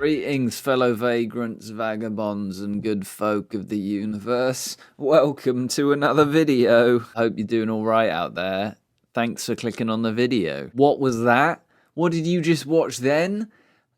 Greetings, fellow vagrants, vagabonds, and good folk of the universe. Welcome to another video. Hope you're doing all right out there. Thanks for clicking on the video. What was that? What did you just watch then?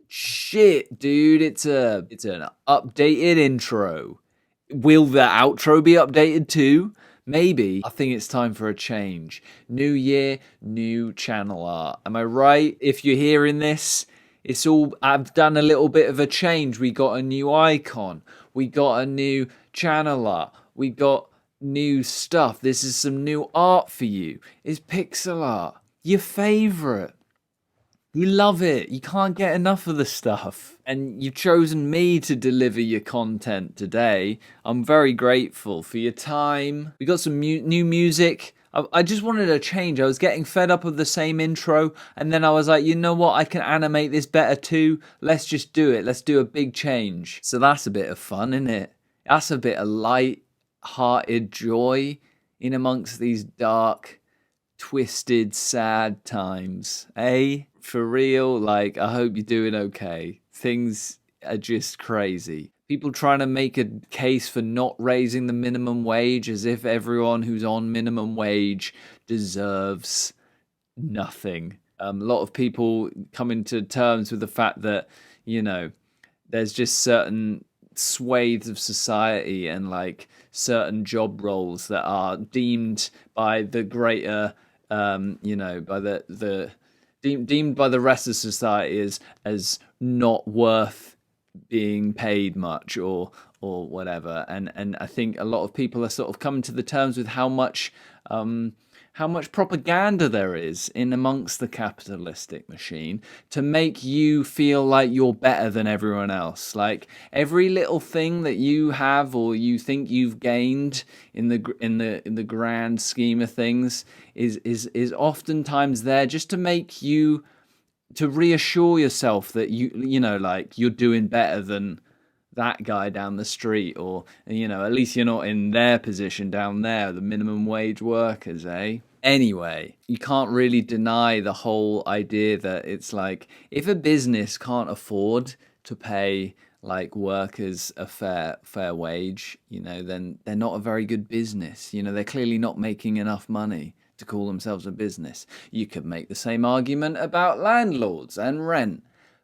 Shit, dude, it's an updated intro. Will the outro be updated too? Maybe. I think it's time for a change. New year, new channel art. Am I right? If you're hearing this, I've done a little bit of a change. We got a new icon. We got a new channel art. We got new stuff. This is some new art for you. It's pixel art. Your favorite. You love it. You can't get enough of the stuff. And you've chosen me to deliver your content today. I'm very grateful for your time. We got some new music. I just wanted a change. I was getting fed up of the same intro. And then I was like, you know what? I can animate this better too. Let's just do it. Let's do a big change. So that's a bit of fun, isn't it? That's a bit of light-hearted joy in amongst these dark, twisted, sad times. Eh? For real, like, I hope you're doing okay. Things are just crazy. People trying to make a case for not raising the minimum wage as if everyone who's on minimum wage deserves nothing. A lot of people coming to terms with the fact that, you know, there's just certain swathes of society and like certain job roles that are deemed by the greater, by the deemed by the rest of society as not worth being paid much or whatever, and I think a lot of people are sort of coming to the terms with how much propaganda there is in amongst the capitalistic machine to make you feel like you're better than everyone else. Like every little thing that you have or you think you've gained in the grand scheme of things is oftentimes there just to make you, to reassure yourself that you know, like you're doing better than that guy down the street, or, you know, at least you're not in their position down there, the minimum wage workers, eh? Anyway, you can't really deny the whole idea that it's like, if a business can't afford to pay like workers a fair wage, you know, then they're not a very good business. You know, they're clearly not making enough money to call themselves a business. You could make the same argument about landlords and rent,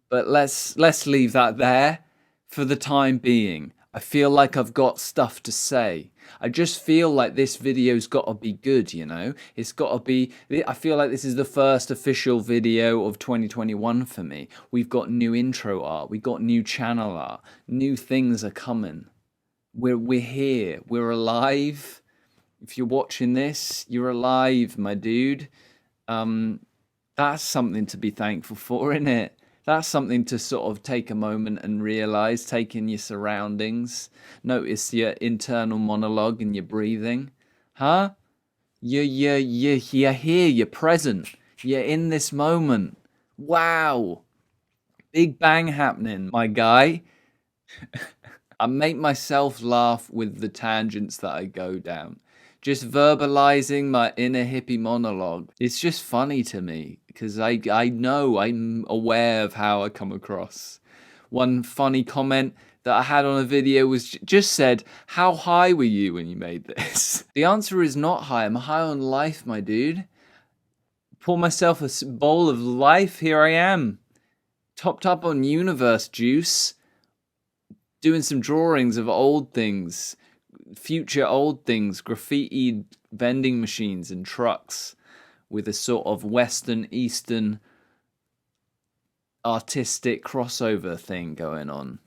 but let's leave that there for the time being. I feel like I've got stuff to say. I just feel like this video's got to be good, you know? It's got to be... I feel like this is the first official video of 2021 for me. We've got new intro art. We've got new channel art. New things are coming. We're here. We're alive. If you're watching this, you're alive, my dude. That's something to be thankful for, isn't it? That's something to sort of take a moment and realize, take in your surroundings, notice your internal monologue and your breathing. Huh? You're here, you're present, you're in this moment. Wow. Big bang happening, my guy. I make myself laugh with the tangents that I go down. Just verbalizing my inner hippie monologue. It's just funny to me because I know, I'm aware of how I come across. One funny comment that I had on a video was just said, how high were you when you made this? The answer is not high. I'm high on life, my dude. Pour myself a bowl of life. Here I am. Topped up on universe juice. Doing some drawings of old things. Future old things, graffiti vending machines and trucks with a sort of Western Eastern artistic crossover thing going on.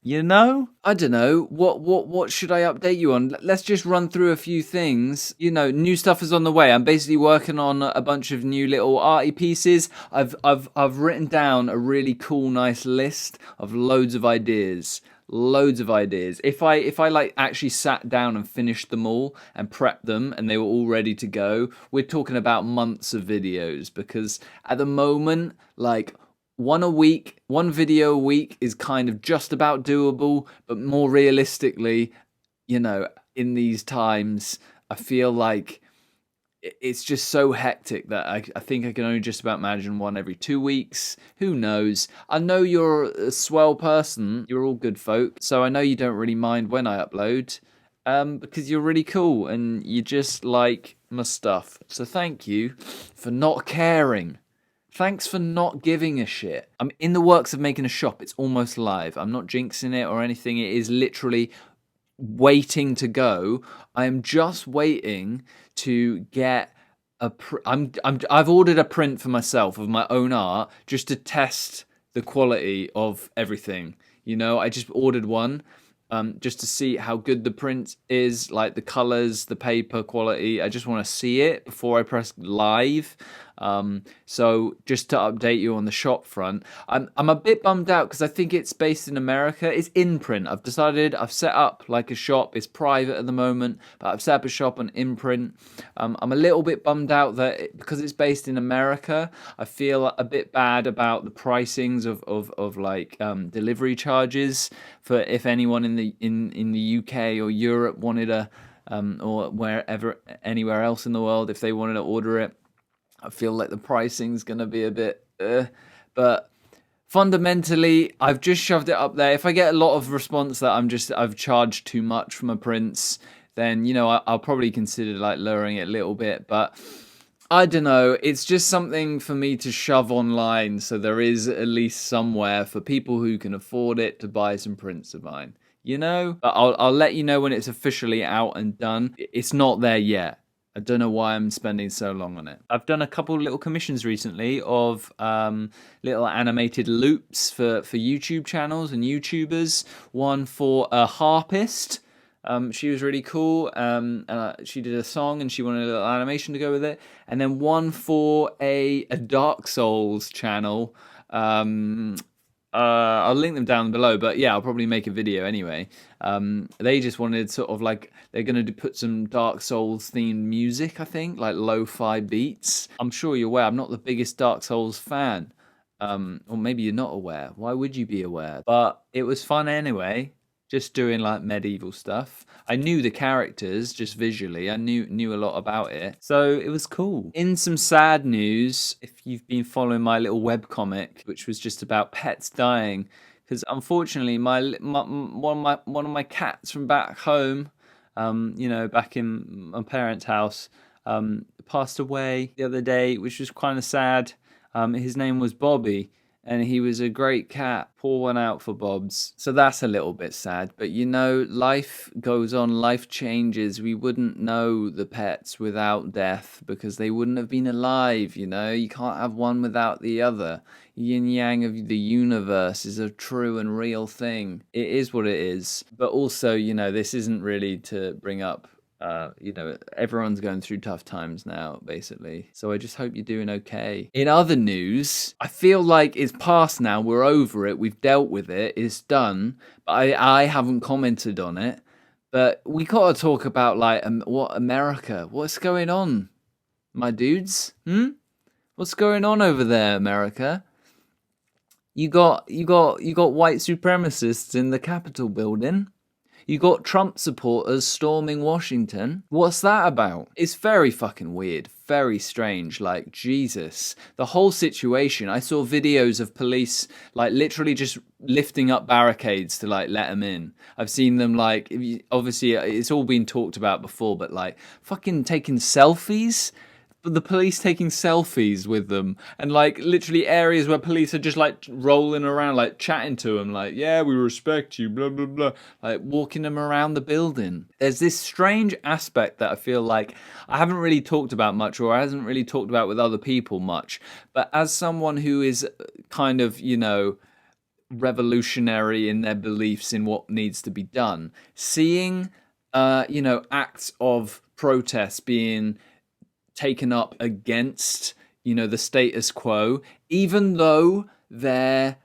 You know? I don't know. What should I update you on? Let's just run through a few things. You know, new stuff is on the way. I'm basically working on a bunch of new little arty pieces. I've written down a really cool, nice list of loads of ideas. If I like actually sat down and finished them all and prepped them and they were all ready to go, we're talking about months of videos, because at the moment, like one video a week is kind of just about doable, but more realistically, you know, in these times, I feel like it's just so hectic that I think I can only just about imagine one every 2 weeks. Who knows? I know you're a swell person. You're all good folk. So I know you don't really mind when I upload, because you're really cool and you just like my stuff. So thank you for not caring. Thanks for not giving a shit. I'm in the works of making a shop. It's almost live. I'm not jinxing it or anything. It is literally waiting to go. I am just waiting to get I've ordered a print for myself of my own art just to test the quality of everything. I just ordered one, just to see how good the print is, like the colors, the paper quality. I just want to see it before I press live. So just to update you on the shop front, I'm a bit bummed out because I think it's based in America. It's in print. I've set up like a shop. It's private at the moment, but I've set up a shop on imprint. I'm a little bit bummed out that because it's based in America, I feel a bit bad about the pricings of like delivery charges for if anyone in the UK or Europe wanted or wherever anywhere else in the world, if they wanted to order it. I feel like the pricing's going to be a bit, but fundamentally, I've just shoved it up there. If I get a lot of response that I've charged too much for my prints, then, I'll probably consider like lowering it a little bit, but I don't know. It's just something for me to shove online. So there is at least somewhere for people who can afford it to buy some prints of mine, but I'll let you know when it's officially out and done. It's not there yet. I don't know why I'm spending so long on it. I've done a couple little commissions recently of little animated loops for YouTube channels and YouTubers. One for a Harpist. She was really cool. She did a song and she wanted a little animation to go with it. And then one for a Dark Souls channel. I'll link them down below, but yeah, I'll probably make a video anyway. They just wanted sort of like, they're going to put some Dark Souls themed music, I think, like lo-fi beats. I'm sure you're aware, I'm not the biggest Dark Souls fan. Or maybe you're not aware. Why would you be aware? But it was fun anyway, just doing like medieval stuff. I knew the characters just visually. I knew a lot about it. So it was cool. In some sad news, if you've been following my little webcomic, which was just about pets dying, because unfortunately one of my cats from back home, back in my parents' house, passed away the other day, which was kind of sad. His name was Bobby. And he was a great cat. Pour one out for Bobs. So that's a little bit sad. But life goes on, life changes. We wouldn't know the pets without death because they wouldn't have been alive, You can't have one without the other. Yin yang of the universe is a true and real thing. It is what it is. But also, this isn't really to bring up everyone's going through tough times now, basically. So I just hope you're doing okay. In other news, I feel like it's past now. We're over it. We've dealt with it. It's done. But I haven't commented on it. But we got to talk about what America? What's going on, my dudes? What's going on over there, America? You got white supremacists in the Capitol building. You got Trump supporters storming Washington. What's that about? It's very fucking weird. Very strange. Like, Jesus. The whole situation. I saw videos of police, like, literally just lifting up barricades to, like, let them in. I've seen them, like, obviously, it's all been talked about before, but, like, fucking taking selfies. The police taking selfies with them, and like literally areas where police are just like rolling around, like chatting to them, like, yeah, we respect you, blah blah blah, like walking them around the building. There's this strange aspect that I feel like I haven't really talked about much, or I hasn't really talked about with other people much, but as someone who is kind of revolutionary in their beliefs in what needs to be done, seeing acts of protest being taken up against the status quo, even though they're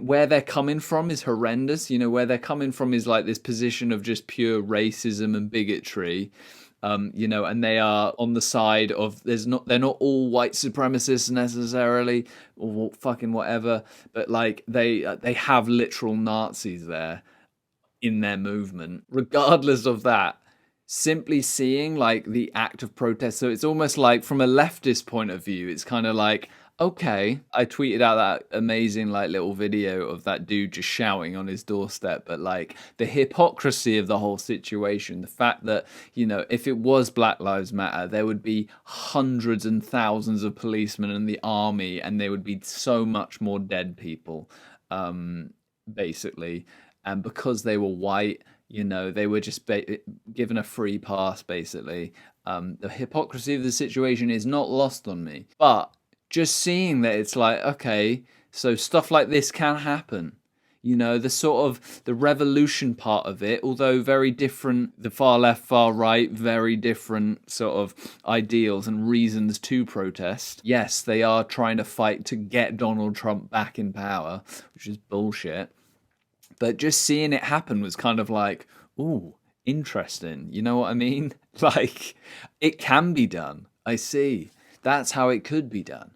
where they're coming from is horrendous. Where they're coming from is like this position of just pure racism and bigotry, and they are on the side of they're not all white supremacists necessarily or fucking whatever, but like they have literal Nazis there in their movement. Regardless of that, simply seeing like the act of protest. So it's almost like from a leftist point of view, it's kind of like, okay, I tweeted out that amazing like little video of that dude just shouting on his doorstep, but like the hypocrisy of the whole situation, the fact that, if it was Black Lives Matter, there would be hundreds and thousands of policemen and the army, and there would be so much more dead people, basically. And because they were white, they were just given a free pass, basically. The hypocrisy of the situation is not lost on me. But just seeing that it's like, okay, so stuff like this can happen. The sort of the revolution part of it, although very different, the far left, far right, very different sort of ideals and reasons to protest. Yes, they are trying to fight to get Donald Trump back in power, which is bullshit. But just seeing it happen was kind of like, ooh, interesting. You know what I mean? Like, it can be done. I see. That's how it could be done.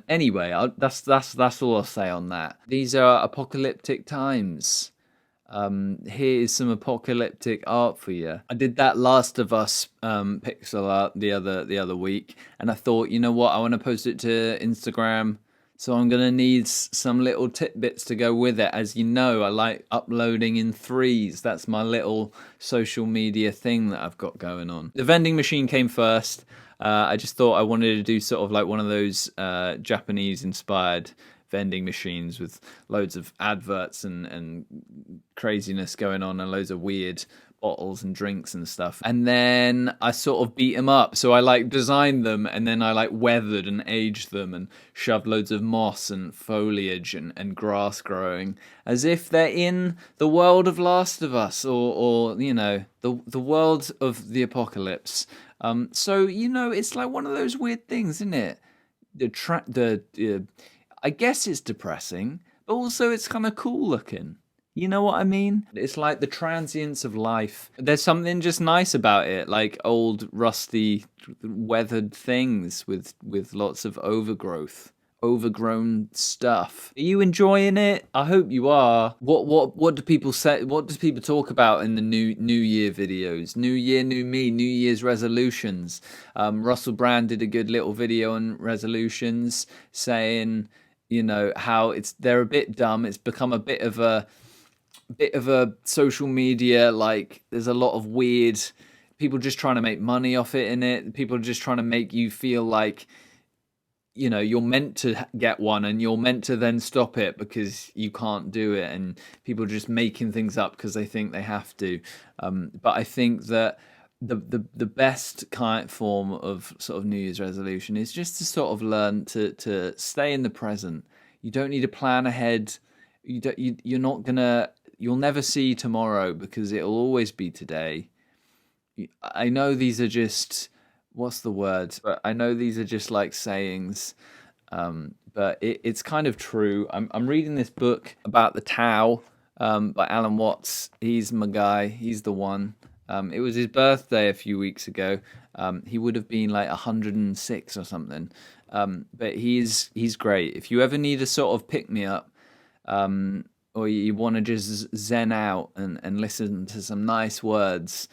Anyway, that's all I'll say on that. These are apocalyptic times. Here is some apocalyptic art for you. I did that Last of Us pixel art the other week, and I thought, you know what? I want to post it to Instagram. So I'm going to need some little tidbits to go with it. As you know, I like uploading in threes. That's my little social media thing that I've got going on. The vending machine came first. I just thought I wanted to do sort of like one of those Japanese-inspired vending machines with loads of adverts and craziness going on and loads of weird bottles and drinks and stuff. And then I sort of beat them up. So I like designed them, and then I like weathered and aged them and shoved loads of moss and foliage and grass growing as if they're in the world of Last of Us or the world of the apocalypse. So it's like one of those weird things, isn't it? I guess it's depressing, but also it's kind of cool looking. You know what I mean? It's like the transience of life. There's something just nice about it, like old, rusty, weathered things with lots of overgrown stuff. Are you enjoying it? I hope you are. What do people say? What does people talk about in the new year videos? New year, new me, New Year's resolutions. Russell Brand did a good little video on resolutions, saying, how they're a bit dumb. It's become a bit of a social media, like there's a lot of weird people just trying to make money off it in it. People are just trying to make you feel like you're meant to get one and you're meant to then stop it because you can't do it, and people are just making things up because they think they have to. But I think that the best kind form of sort of New Year's resolution is just to sort of learn to stay in the present. You don't need to plan ahead. You'll never see tomorrow because it'll always be today. I know these are just, what's the word? But I know these are just like sayings, but it's kind of true. I'm reading this book about the Tao by Alan Watts. He's my guy. He's the one. It was his birthday a few weeks ago. He would have been like 106 or something. But he's great. If you ever need a sort of pick me up, or you want to just zen out and listen to some nice words,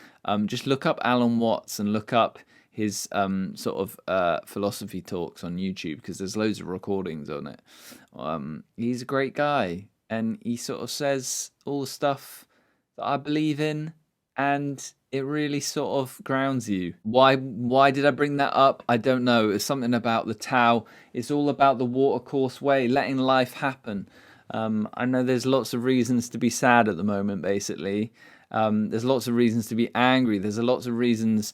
just look up Alan Watts and look up his sort of philosophy talks on YouTube, because there's loads of recordings on it. He's a great guy, and he sort of says all the stuff that I believe in, and it really sort of grounds you. Why did I bring that up? I don't know. It's something about the Tao. It's all about the watercourse way, letting life happen. I know there's lots of reasons to be sad at the moment, basically. There's lots of reasons to be angry. There's lots of reasons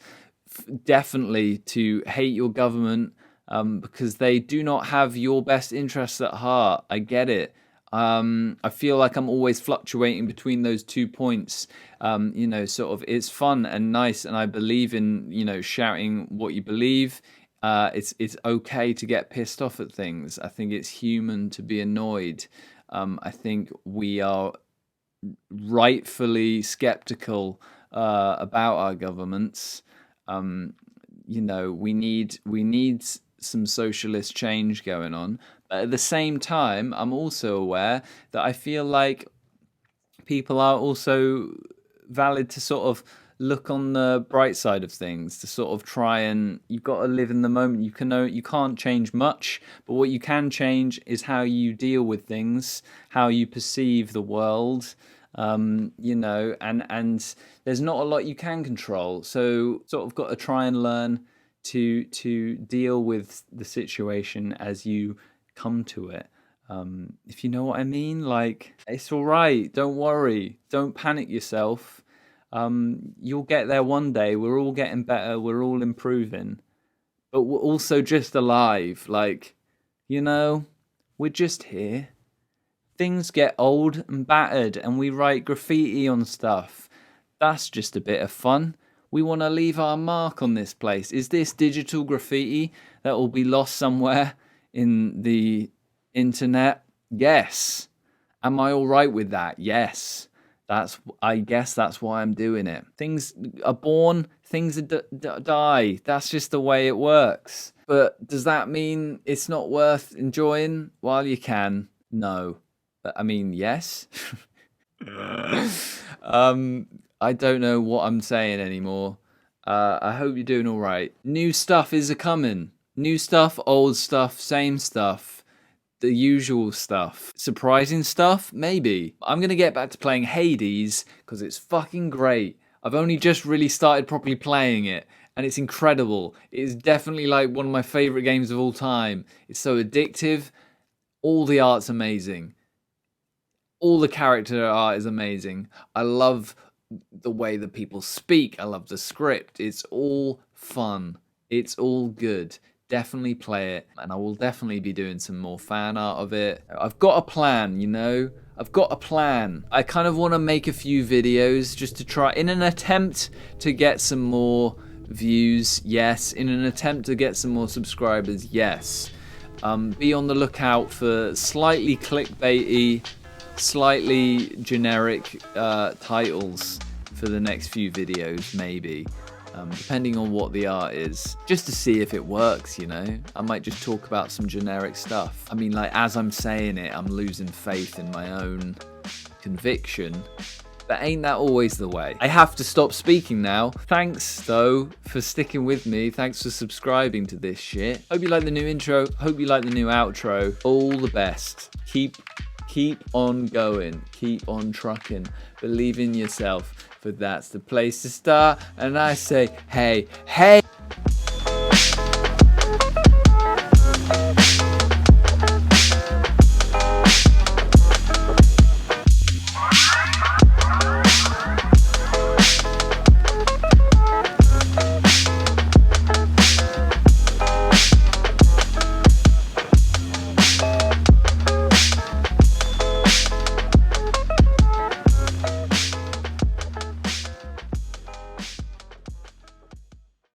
definitely to hate your government, because they do not have your best interests at heart. I get it. I feel like I'm always fluctuating between those 2 points. Sort of it's fun and nice, and I believe in, shouting what you believe. It's okay to get pissed off at things. I think it's human to be annoyed. I think we are rightfully skeptical about our governments. We need some socialist change going on. But at the same time, I'm also aware that I feel like people are also valid to sort of look on the bright side of things, to sort of try and, you've got to live in the moment. You can't change much, but what you can change is how you deal with things, how you perceive the world. You know, and there's not a lot you can control, so sort of got to try and learn to deal with the situation as you come to it. If you know what I mean, like, it's all right. Don't worry. Don't panic yourself. You'll get there one day. We're all getting better. We're all improving, but we're also just alive. Like, you know, we're just here. Things get old and battered, and we write graffiti on stuff. That's just a bit of fun. We want to leave our mark on this place. Is this digital graffiti that will be lost somewhere in the internet? Yes. Am I all right with that? Yes. I guess that's why I'm doing it. Things are born, things die. That's just the way it works. But does that mean it's not worth enjoying while you can? No. I mean, yes. I don't know what I'm saying anymore. I hope you're doing all right. New stuff is a-coming. New stuff, old stuff, same stuff. The usual stuff. Surprising stuff? Maybe. I'm going to get back to playing Hades because it's fucking great. I've only just really started properly playing it, and it's incredible. It is definitely like one of my favourite games of all time. It's so addictive. All the art's amazing. All the character art is amazing. I love the way that people speak. I love the script. It's all fun. It's all good. Definitely play it, and I will definitely be doing some more fan art of it. I've got a plan, you know? I've got a plan. I kind of want to make a few videos just to try, in an attempt to get some more views, yes. In an attempt to get some more subscribers, yes. Be on the lookout for slightly clickbaity, slightly generic titles for the next few videos, maybe. Depending on what the art is, just to see if it works, you know. I might just talk about some generic stuff. I mean, like, as I'm saying it, I'm losing faith in my own conviction. But ain't that always the way? I have to stop speaking now. Thanks, though, for sticking with me. Thanks for subscribing to this shit. Hope you like the new intro. Hope you like the new outro. All the best. Keep on going. Keep on trucking. Believe in yourself. But that's the place to start. And I say, hey.